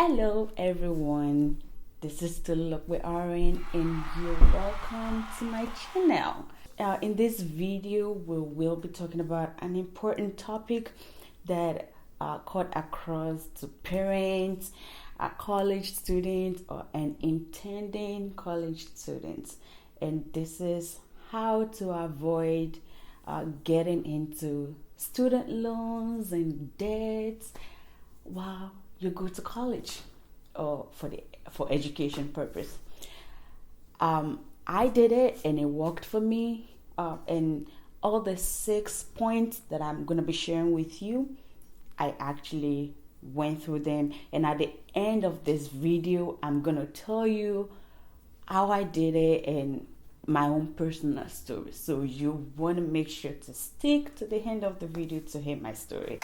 Hello everyone, this is still up with Aaron and you're welcome to my channel. In this video, we will be talking about an important topic that cut across to parents, college students, and intending college students. And this is how to avoid getting into student loans and debts while you go to college or for education purpose. I did it and it worked for me. And all the 6 points that I'm gonna be sharing with you, I actually went through them. And at the end of this video, I'm gonna tell you how I did it and my own personal story. So you want to make sure to stick to the end of the video to hear my story.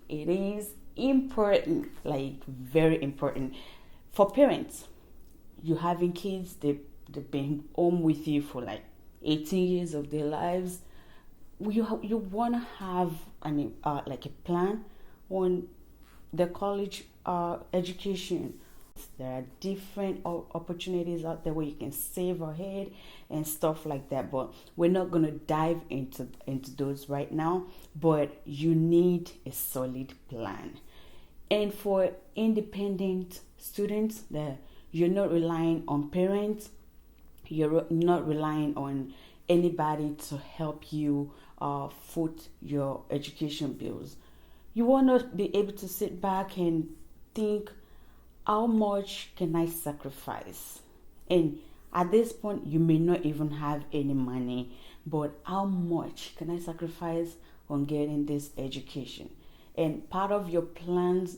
It is important, like very important for parents. You having kids, they've been home with you for like 18 years of their lives. You want to have like a plan on the college education. There are different opportunities out there where you can save ahead and stuff like that, but we're not going to dive into those right now. But you need a solid plan. And for independent students, that you're not relying on parents, you're not relying on anybody to help you foot your education bills. You want to be able to sit back and think, how much can I sacrifice? And at this point, you may not even have any money, but how much can I sacrifice on getting this education? And part of your plans,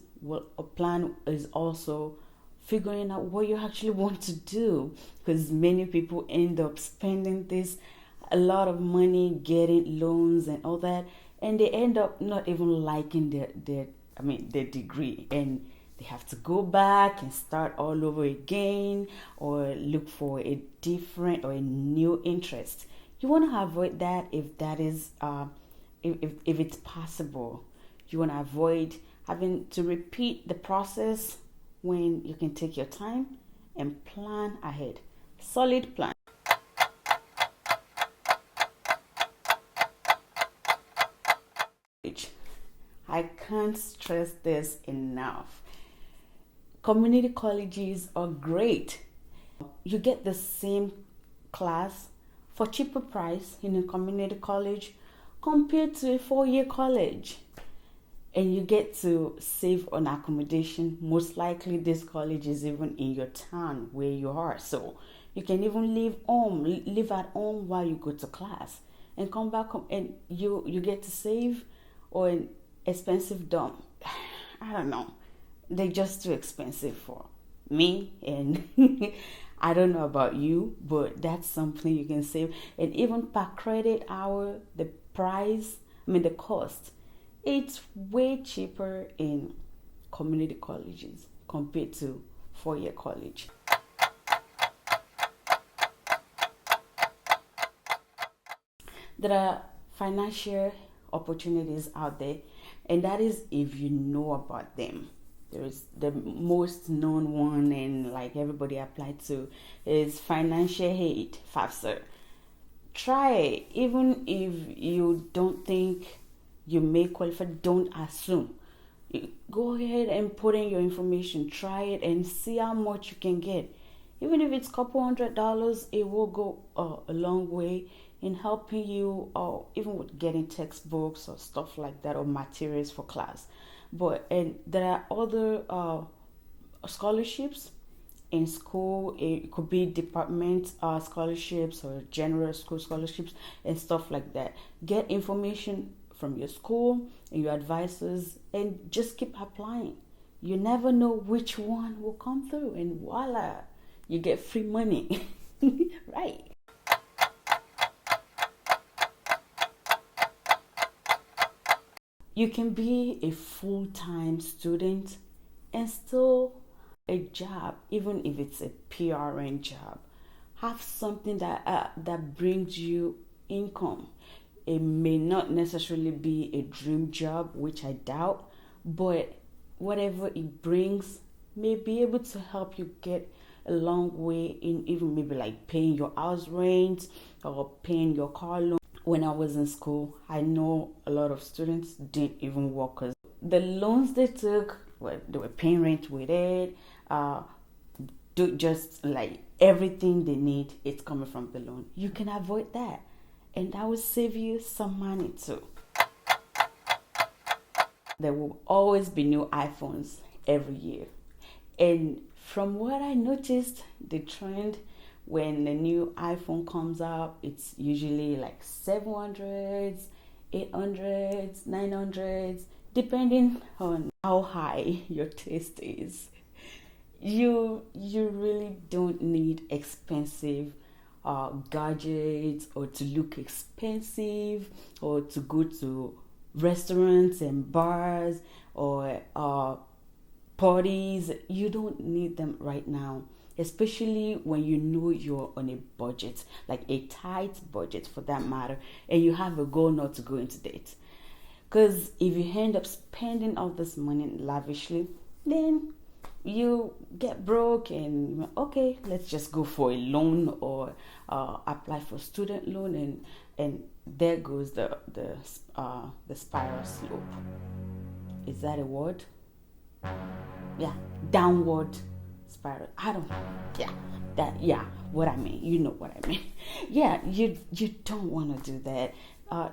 a plan is also figuring out what you actually want to do, because many people end up spending a lot of money getting loans and all that, and they end up not even liking their degree, and they have to go back and start all over again or look for a different or a new interest. You want to avoid that if that is if it's possible. You want to avoid having to repeat the process when you can take your time and plan ahead. Solid plan. I can't stress this enough. Community colleges are great. You get the same class for cheaper price in a community college compared to a 4-year college. And you get to save on accommodation. Most likely this college is even in your town where you are. So you can even live at home while you go to class and come back home, and you get to save on an expensive dorm. I don't know. They're just too expensive for me, and I don't know about you, but that's something you can save. And even per credit hour, the cost, it's way cheaper in community colleges compared to 4-year college. There are financial opportunities out there, and that is if you know about them. There is the most known one, and like everybody applied to, is financial aid, FAFSA. Try it. Even if you don't think you may qualify, don't assume. Go ahead and put in your information. Try it and see how much you can get. Even if it's a couple $100, it will go a long way in helping you, or even with getting textbooks or stuff like that, or materials for class. And there are other scholarships in school. It could be department scholarships or general school scholarships and stuff like that. Get information from your school and your advisors, and just keep applying. You never know which one will come through, and voila, you get free money. Right. You can be a full-time student and still a job, even if it's a PRN job. Have something that brings you income. It may not necessarily be a dream job, which I doubt, but whatever it brings may be able to help you get a long way in even maybe like paying your house rent or paying your car loan. When I was in school, I know a lot of students didn't even work because the loans they took, well, they were paying rent with it, do just like everything they need, it's coming from the loan. You can avoid that, and that will save you some money too. There will always be new iPhones every year. And from what I noticed, the trend when the new iPhone comes out, it's usually like 700s, 800s, 900s, depending on how high your taste is. You really don't need expensive gadgets or to look expensive or to go to restaurants and bars or parties. You don't need them right now, especially when you know you're on a budget, like a tight budget for that matter, and you have a goal not to go into debt. Because if you end up spending all this money lavishly, then you get broke and okay, let's just go for a loan or apply for student loan, and there goes the spiral slope. Is that a word? Yeah, downward spiral. I don't know. Yeah, what I mean. You know what I mean. Yeah, you don't want to do that.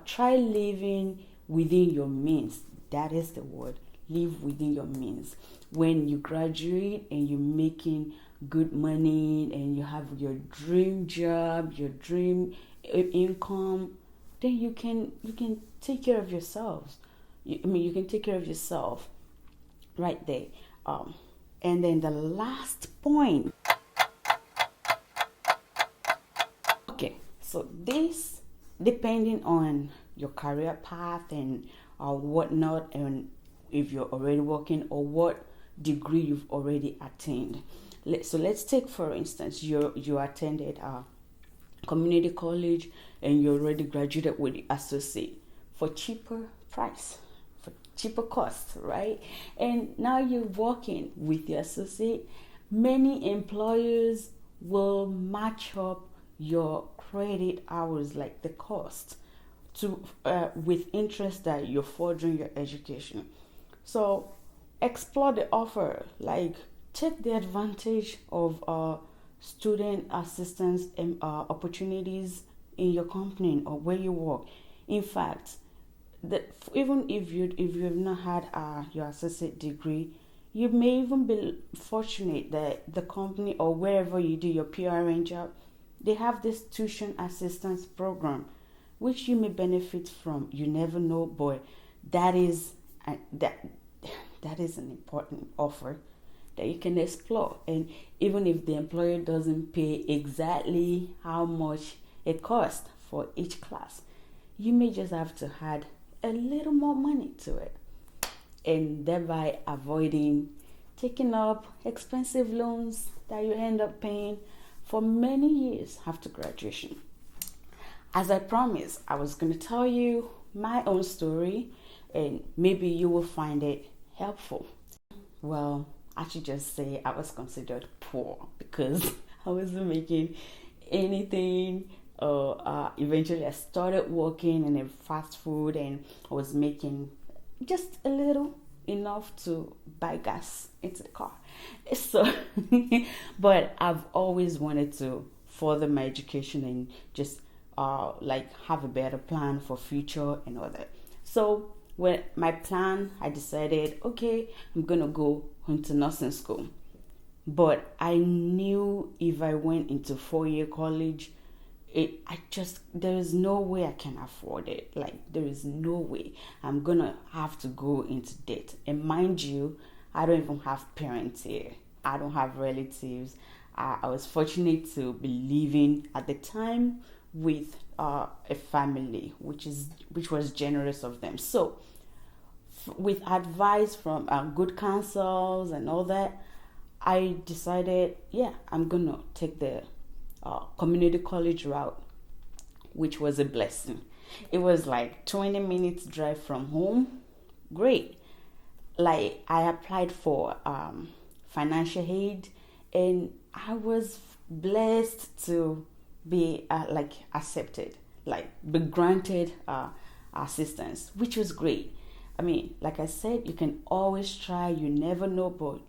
Try living within your means. That is the word. Live within your means. When you graduate and you're making good money and you have your dream job, your dream income, then you can take care of yourselves. You can take care of yourself right there. And then the last point. Okay, so this, depending on your career path and whatnot, and if you're already working or what degree you've already attained. So let's take, for instance, you attended a community college and you already graduated with the associate for cheaper price, for cheaper cost, right? And now you're working with the associate. Many employers will match up your credit hours, like the cost, to with interest that you're furthering your education. So explore the offer, like take the advantage of student assistance and opportunities in your company or where you work. In fact, even if you've not had your associate degree, you may even be fortunate that the company or wherever you do your PRN job, they have this tuition assistance program, which you may benefit from. You never know, but that is that is an important offer that you can explore. And even if the employer doesn't pay exactly how much it costs for each class, you may just have to add a little more money to it, and thereby avoiding taking up expensive loans that you end up paying for many years after graduation. As I promised, I was going to tell you my own story, and maybe you will find it helpful. Well, I should just say I was considered poor because I wasn't making anything. Eventually, I started working in a fast food, and I was making just a little, enough to buy gas into the car. So, but I've always wanted to further my education and just like have a better plan for future and all that. So with my plan, I decided, okay, I'm gonna go into nursing school. But I knew if I went into 4-year college, there is no way I can afford it. Like, there is no way. I'm gonna have to go into debt. And mind you, I don't even have parents here. I don't have relatives. I was fortunate to be living at the time with a family, which was generous of them. So, with advice from good counsels and all that, I decided, yeah, I'm gonna take the community college route, which was a blessing. It was like 20 minutes drive from home. Great. like I applied for financial aid, and I was blessed to be like accepted, like be granted assistance, which was great. I mean, like I said, you can always try. You never know, but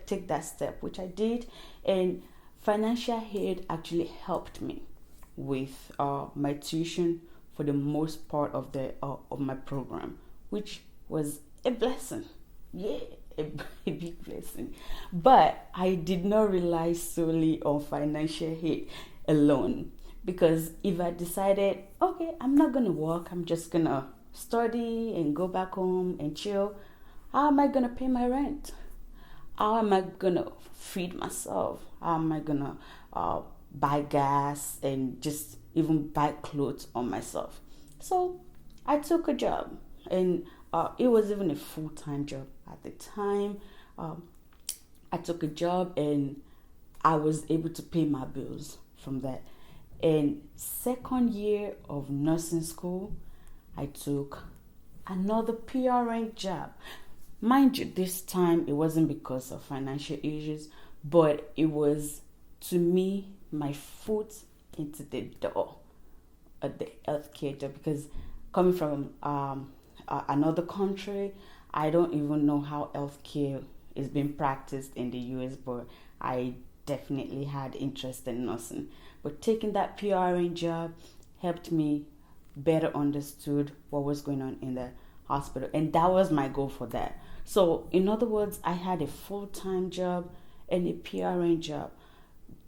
take that step, which I did, and financial aid actually helped me with my tuition for the most part of my program, which was a blessing. Yeah, a, a big blessing. But I did not rely solely on financial aid alone, because if I decided, okay, I'm not gonna work, I'm just gonna study and go back home and chill, how am I gonna pay my rent? How am I gonna feed myself? How am I gonna buy gas and just even buy clothes on myself? So I took a job, and it was even a full-time job at the time. Um, I took a job, and I was able to pay my bills from that. And second year of nursing school, I took another PRN job. Mind you, this time it wasn't because of financial issues, but it was, to me, my foot into the door at the healthcare job, because coming from another country, I don't even know how healthcare is being practiced in the US, but I definitely had interest in nursing. But taking that PRN job helped me better understood what was going on in the hospital, and that was my goal for that. So in other words, I had a full-time job and a PRN job.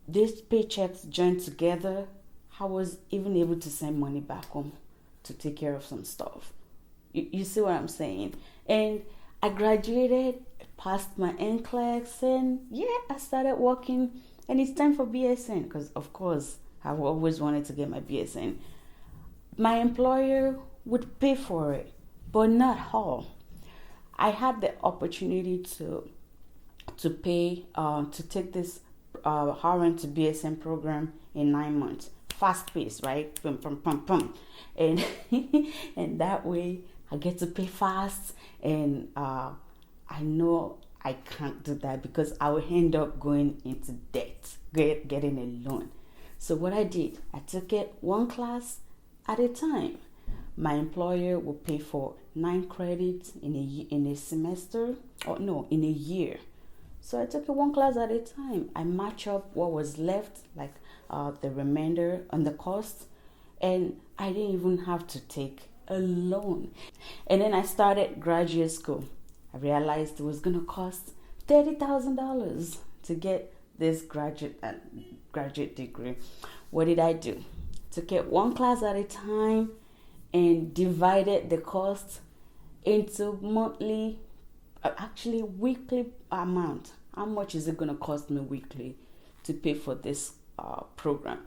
These paychecks joined together, I was even able to send money back home to take care of some stuff. You see what I'm saying? And I graduated, passed my NCLEX, and yeah, I started working. And it's time for BSN, because of course I've always wanted to get my BSN. My employer would pay for it, but not all. I had the opportunity to pay to take this RN to BSN program in 9 months, fast pace, right? Pum, pum, pum, pum. And and that way I get to pay fast, and I know I can't do that because I will end up going into debt, getting a loan. So what I did, I took it one class at a time. My employer will pay for 9 credits in a semester, or no, in a year. So I took it one class at a time. I match up what was left, like the remainder on the cost, and I didn't even have to take a loan. And then I started graduate school. I realized it was gonna cost $30,000 to get this graduate degree. What did I do? Took it one class at a time and divided the cost into monthly, actually weekly amount. How much is it going to cost me weekly to pay for this program?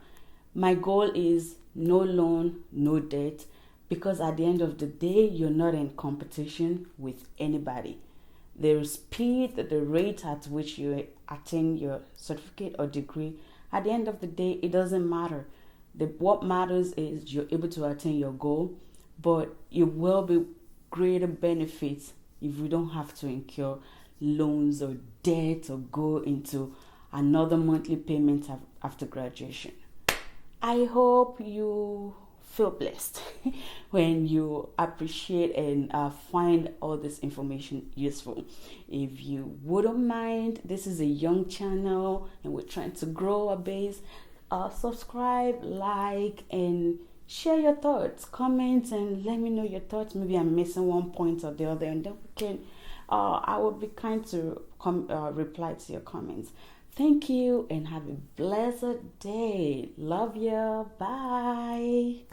My goal is no loan, no debt, because at the end of the day, you're not in competition with anybody. The speed, the rate at which you attain your certificate or degree, at the end of the day, it doesn't matter. What matters is you're able to attain your goal, but it will be greater benefits if we don't have to incur loans or debt or go into another monthly payment after graduation. I hope you feel blessed when you appreciate and find all this information useful. If you wouldn't mind, this is a young channel and we're trying to grow a base. Subscribe, like, and share your thoughts, comment, and let me know your thoughts. Maybe I'm missing one point or the other, and then we can I will be kind to reply to your comments. Thank you and have a blessed day. Love you. Bye.